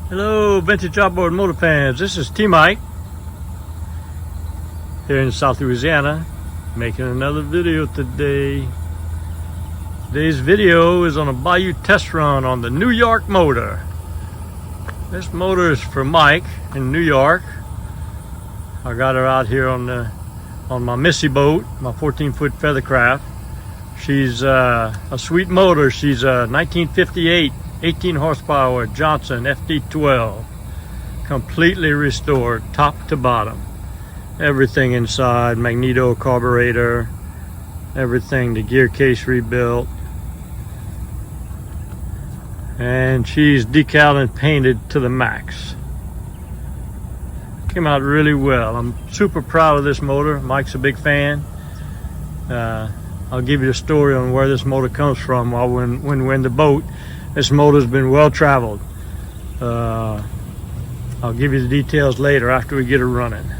Hello, vintage outboard motor fans. This is T-Mike here in South Louisiana, making another video today. Today's video is on a Bayou test run on the New York motor. This motor is for Mike in New York. I got her out here on my Missy boat, my 14-foot feathercraft. She's a sweet motor. She's a 1958 18 horsepower Johnson FD-12, completely restored top to bottom. Everything inside, magneto carburetor, everything, the gear case rebuilt. And she's decaled and painted to the max. Came out really well. I'm super proud of this motor. Mike's a big fan. I'll give you the story on where this motor comes from while when we're in the boat. This motor's been well traveled. I'll give you the details later after we get her running.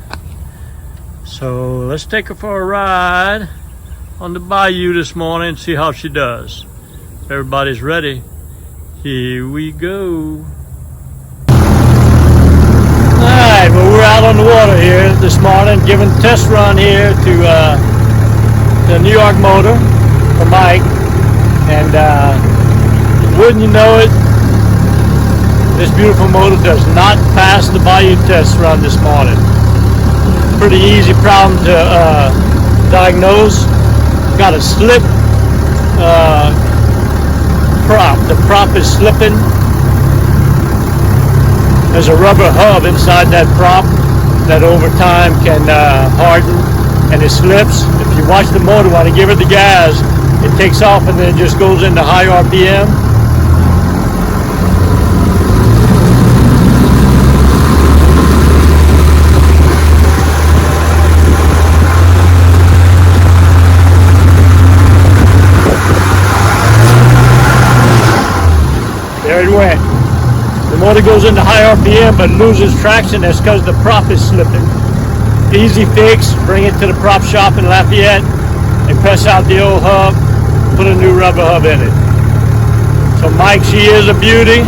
So let's take her for a ride on the Bayou this morning and see how she does. If everybody's ready, here we go. Alright, well, we're out on the water here this morning, giving a test run here to the New York motor for Mike. And wouldn't you know it, this beautiful motor does not pass the Bayou test run this morning. Pretty easy problem to diagnose. Got a slip prop. The prop is slipping. There's a rubber hub inside that prop that over time can harden and it slips. If you watch the motor while you give it the gas, it takes off and then it just goes into high RPM. There it went. The motor goes into high RPM but loses traction. That's because the prop is slipping. Easy fix. Bring it to the prop shop in Lafayette and press out the old hub. Put a new rubber hub in it. So Mike, she is a beauty.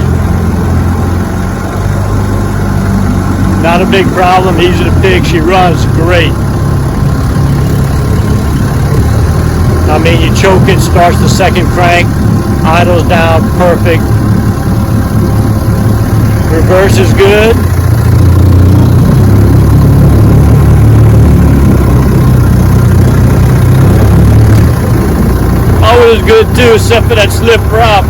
Not a big problem. Easy to fix. She runs great. I mean, you choke it, starts the second crank, idles down, perfect. Reverse is good. Always good too, except for that slip prop.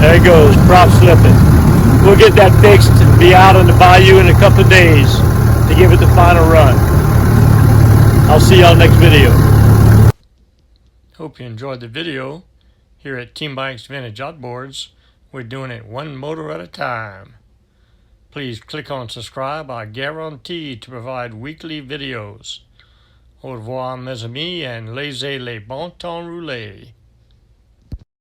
There it goes, prop slipping. We'll get that fixed and be out on the Bayou in a couple of days to give it the final run. I'll see y'all next video. Hope you enjoyed the video. Here at T-Mike's Vintage Outboards, we're doing it one motor at a time. Please click on subscribe. I guarantee to provide weekly videos. Au revoir mes amis and laissez les bon temps rouler.